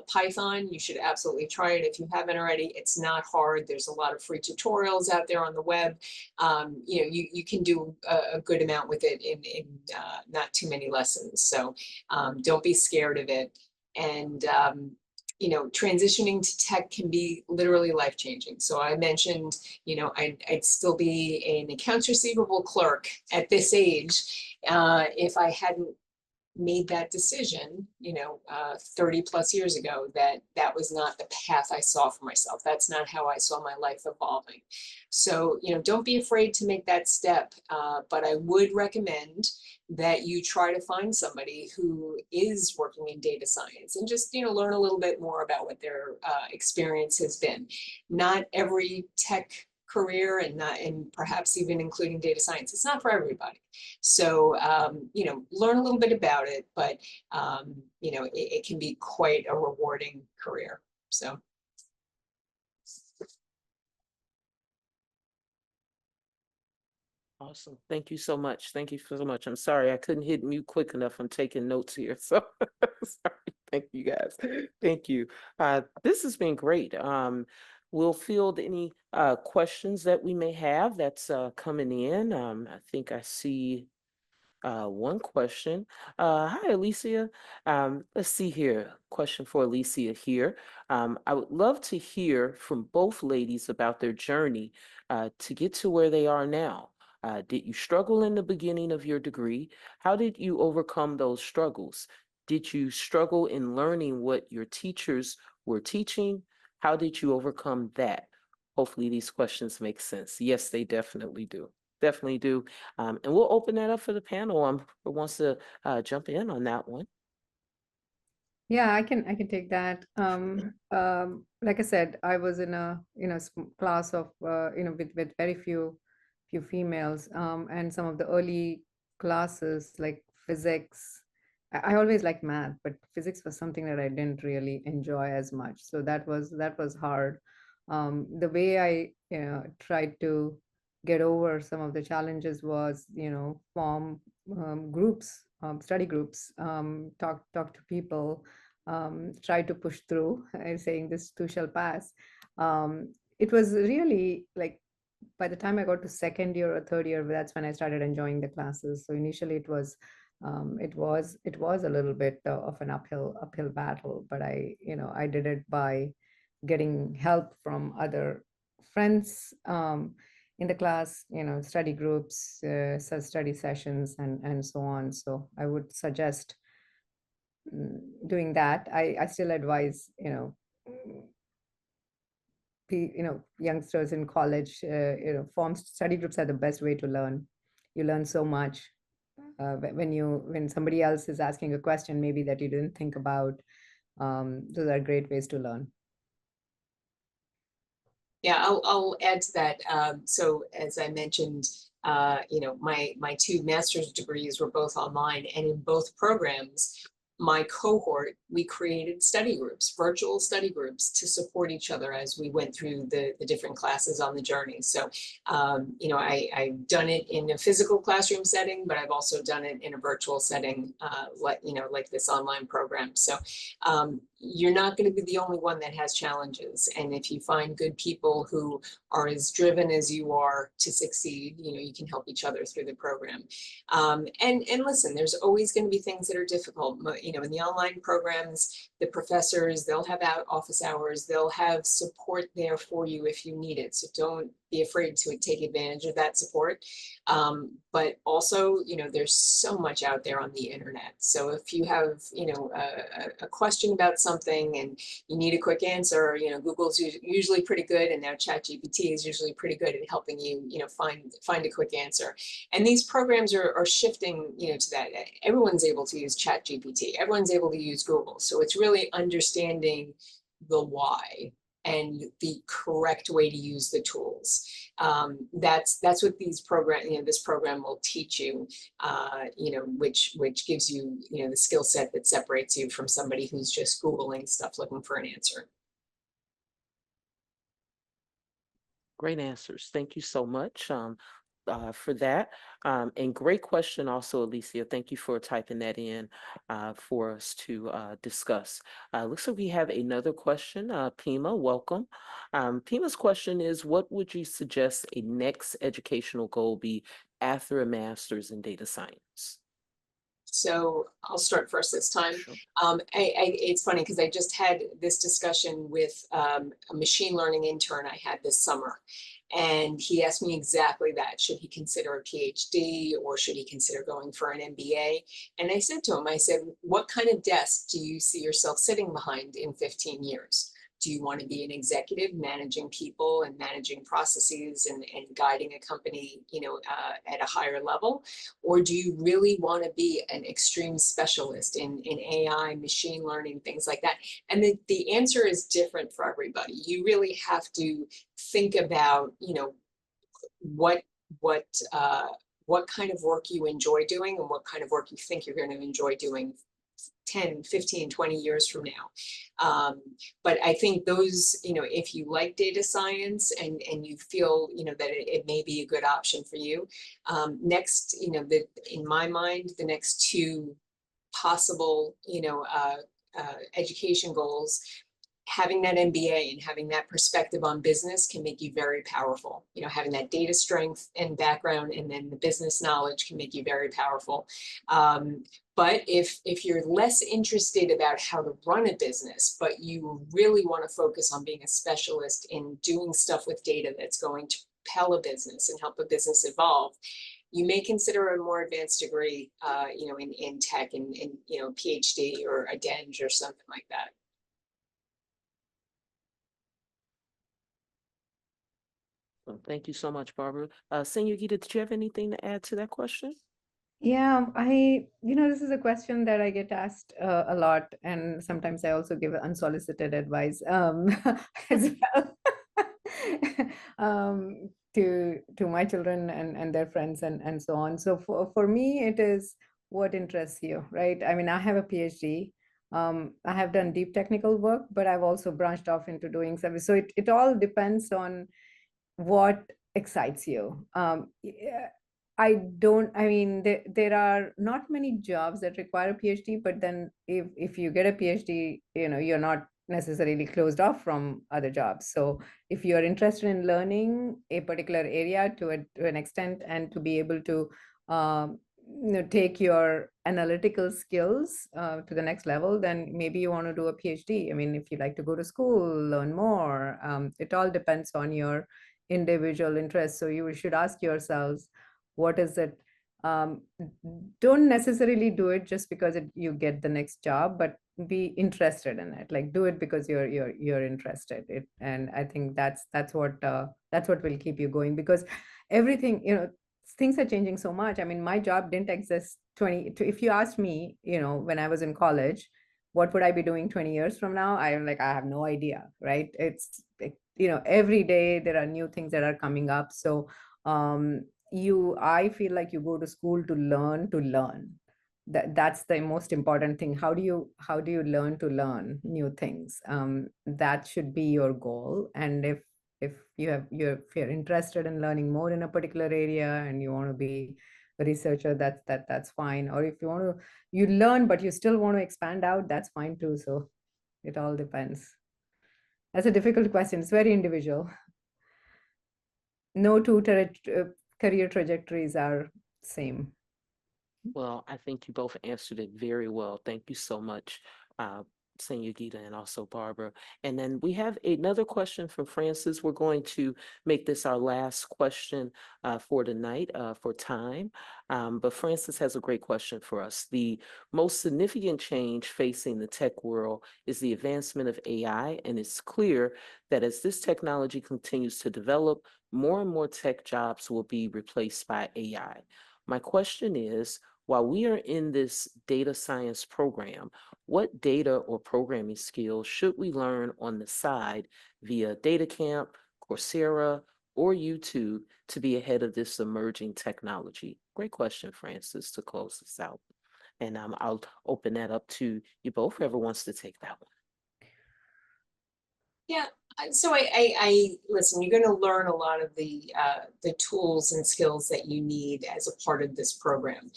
Python, you should absolutely try it if you haven't already. It's not hard. There's a lot of free tutorials out there on the web. You can do a good amount with it in not too many lessons. So don't be scared of it. And transitioning to tech can be literally life-changing. So I mentioned, I'd still be an accounts receivable clerk at this age if I hadn't made that decision, 30 plus years ago, that was not the path I saw for myself. That's not how I saw my life evolving. So, don't be afraid to make that step. But I would recommend that you try to find somebody who is working in data science and just, learn a little bit more about what their experience has been. Not every tech career and perhaps even including data science, it's not for everybody. So, learn a little bit about it, but, it can be quite a rewarding career. So. Awesome. Thank you so much. Thank you so much. I'm sorry I couldn't hit mute quick enough. I'm taking notes here. So sorry. Thank you guys. Thank you. This has been great. We'll field any questions that we may have that's coming in. I think I see one question. Hi, Alicia. Let's see here. Question for Alicia here. I would love to hear from both ladies about their journey to get to where they are now. Did you struggle in the beginning of your degree? How did you overcome those struggles? Did you struggle in learning what your teachers were teaching? How did you overcome that? Hopefully these questions make sense. Yes, they definitely do. Definitely do. And we'll open that up for the panel. Who wants to jump in on that one? Yeah, I can take that. Like I said, I was in a class of with very few females, and some of the early classes like physics. I always liked math, but physics was something that I didn't really enjoy as much. So that was hard. The way I tried to get over some of the challenges was form groups, study groups, talk to people, try to push through and saying this too shall pass. It was really like by the time I got to second year or third year, that's when I started enjoying the classes. So initially it was a little bit of an uphill battle, but I did it by getting help from other friends in the class, study groups, study sessions, and so on. So I would suggest doing that. I still advise youngsters in college, form study groups are the best way to learn. You learn so much when somebody else is asking a question maybe that you didn't think about. Those are great ways to learn. Yeah, I'll add to that. So as I mentioned, my two master's degrees were both online, and in both programs, my cohort, we created study groups, virtual study groups, to support each other as we went through the different classes on the journey. So, I've done it in a physical classroom setting, but I've also done it in a virtual setting, like this online program. So, you're not going to be the only one that has challenges. And if you find good people who are as driven as you are to succeed, you can help each other through the program. And listen, there's always going to be things that are difficult. In the online programs, the professors, they'll have office hours, they'll have support there for you if you need it. So don't be afraid to take advantage of that support. But also, there's so much out there on the internet. So if you have, a question about something and you need a quick answer, Google's usually pretty good, and now ChatGPT is usually pretty good at helping you, find a quick answer. And these programs are shifting, to that. Everyone's able to use ChatGPT. Everyone's able to use Google. So it's really understanding the why and the correct way to use the tools. That's what this program will teach you, which gives you, the skill set that separates you from somebody who's just Googling stuff looking for an answer. Great answers. Thank you so much for that. And great question also, Alicia. Thank you for typing that in for us to discuss. Looks like we have another question. Pima, welcome. Pima's question is, what would you suggest a next educational goal be after a master's in data science? So I'll start first this time. Sure. It's funny because I just had this discussion with a machine learning intern I had this summer. And he asked me exactly that. Should he consider a PhD or should he consider going for an MBA? And I said to him, what kind of desk do you see yourself sitting behind in 15 years? Do you want to be an executive managing people and managing processes and guiding a company, at a higher level? Or do you really want to be an extreme specialist in AI, machine learning, things like that? And the answer is different for everybody. You really have to think about, what kind of work you enjoy doing and what kind of work you think you're going to enjoy doing 10, 15, 20 years from now. But I think those, if you like data science and you feel, that it may be a good option for you, next, in my mind, the next two possible, education goals, having that MBA and having that perspective on business can make you very powerful. Having that data strength and background and then the business knowledge can make you very powerful. But if you're less interested about how to run a business, but you really want to focus on being a specialist in doing stuff with data that's going to propel a business and help a business evolve, you may consider a more advanced degree, in tech and PhD or a DEng or something like that. Well, thank you so much, Barbara. Senior Gita, did you have anything to add to that question? Yeah, this is a question that I get asked a lot, and sometimes I also give unsolicited advice as well to my children and their friends and so on. So for me, it is what interests you, right? I mean, I have a PhD. I have done deep technical work, but I've also branched off into doing service. So it all depends on what excites you. Yeah, I mean, there are not many jobs that require a PhD, but then if you get a PhD, you're not necessarily closed off from other jobs. So if you're interested in learning a particular area to an extent and to be able to take your analytical skills to the next level, then maybe you want to do a PhD. I mean, if you like to go to school, learn more, it all depends on your individual interests. So you should ask yourselves, what is it? Don't necessarily do it just because you get the next job, but be interested in it. Like, do it because you're interested. And I think that's what will keep you going, because everything, things are changing so much. I mean, my job didn't exist if you asked me, when I was in college, what would I be doing 20 years from now? I'm like, I have no idea, right? It's like, every day there are new things that are coming up. So I feel like you go to school to learn. That's the most important thing. How do you learn to learn new things? That should be your goal. And if you're interested in learning more in a particular area and you want to be a researcher, that's fine. Or if you learn but you still want to expand out, that's fine too. So it all depends. That's a difficult question. It's very individual. No two career trajectories are same. Well, I think you both answered it very well. Thank you so much, Senior Gita and also Barbara. And then we have another question from Francis. We're going to make this our last question for tonight for time. But Francis has a great question for us. The most significant change facing the tech world is the advancement of AI, and it's clear that as this technology continues to develop, more and more tech jobs will be replaced by AI. My question is, while we are in this data science program, what data or programming skills should we learn on the side via DataCamp, Coursera, or YouTube to be ahead of this emerging technology? Great question, Francis, to close this out. And I'll open that up to you both, whoever wants to take that one. Yeah, so I listen, you're going to learn a lot of the tools and skills that you need as a part of this program.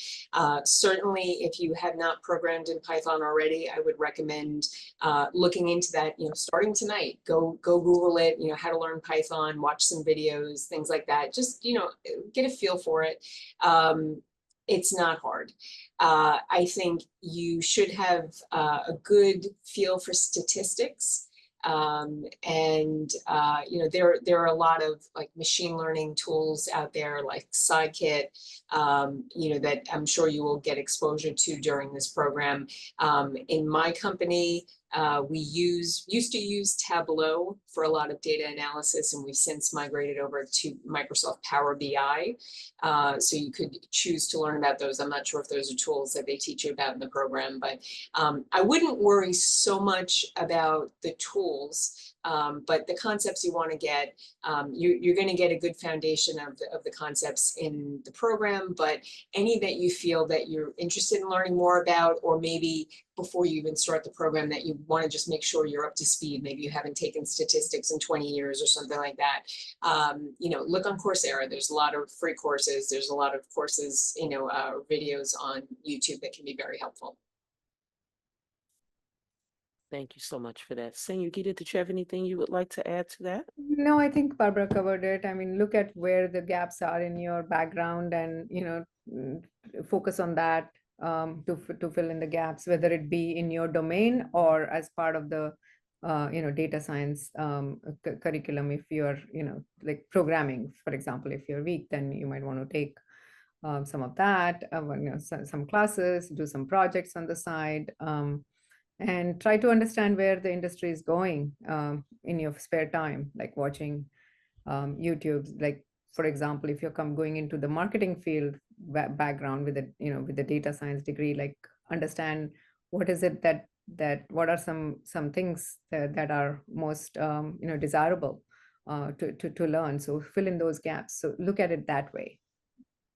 Certainly, if you have not programmed in Python already, I would recommend looking into that, starting tonight. Go Google it, how to learn Python, watch some videos, things like that. Just, get a feel for it. It's not hard. I think you should have a good feel for statistics. There are a lot of like machine learning tools out there like Scikit, that I'm sure you will get exposure to during this program. In my company, we used to use Tableau for a lot of data analysis, and we've since migrated over to Microsoft Power BI. So you could choose to learn about those. I'm not sure if those are tools that they teach you about in the program, but I wouldn't worry so much about the tools, but the concepts you want to get, you're going to get a good foundation of the concepts in the program, but any that you feel that you're interested in learning more about, or maybe before you even start the program that you want to just make sure you're up to speed. Maybe you haven't taken statistics in 20 years or something like that. Look on Coursera. There's a lot of free courses. There's a lot of courses, videos on YouTube that can be very helpful. Thank you so much for that. Senior Gita, did you have anything you would like to add to that? No, I think Barbara covered it. I mean, look at where the gaps are in your background and, focus on that to fill in the gaps, whether it be in your domain or as part of the, data science curriculum. If you're, like programming, for example, if you're weak, then you might want to take some of that, some classes, do some projects on the side. And try to understand where the industry is going in your spare time, like watching YouTube. Like, for example, if you're going into the marketing field background with a, with the data science degree, like understand what is it that what are some things that are most desirable to learn. So fill in those gaps. So look at it that way.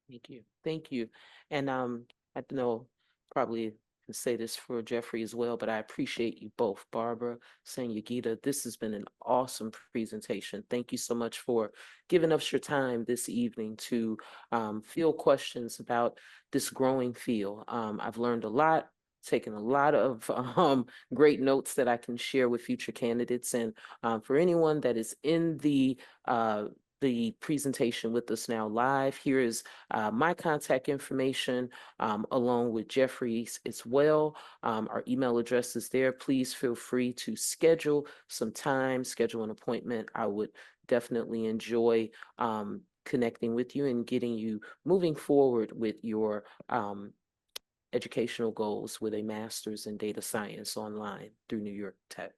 Thank you. Thank you. And I know probably can say this for Jeffrey as well, but I appreciate you both, Barbara, Sanyogita. This has been an awesome presentation. Thank you so much for giving us your time this evening to field questions about this growing field. I've learned a lot, taken a lot of great notes that I can share with future candidates. And for anyone that is in the presentation with us now live, here is my contact information along with Jeffrey's as well. Our email address is there. Please feel free to schedule some time, schedule an appointment. I would definitely enjoy connecting with you and getting you moving forward with your educational goals with a master's in data science online through New York Tech.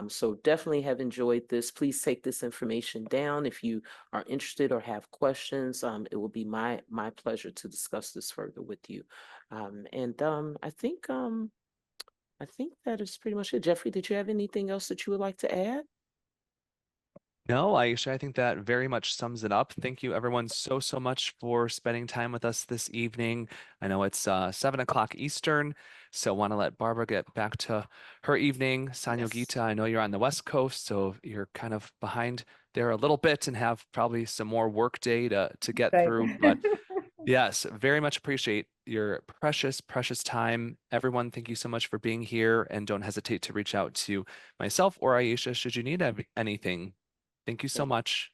So definitely have enjoyed this. Please take this information down if you are interested or have questions. It will be my pleasure to discuss this further with you. I think that is pretty much it. Jeffrey, did you have anything else that you would like to add? No, Aisha, I think that very much sums it up. Thank you everyone so much for spending time with us this evening. I know it's 7 o'clock Eastern, so want to let Barbara get back to her evening. Sanyogita, I know you're on the West Coast, so you're kind of behind there a little bit and have probably some more work day to get Right. through. But yes, very much appreciate your precious time. Everyone, thank you so much for being here, and don't hesitate to reach out to myself or Aisha should you need anything. Thank you so much.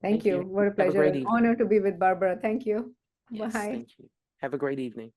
Thank you. What a Have a pleasure great and evening. honor to be with Barbara. Thank you. Yes, Bye. thank you. Have a great evening.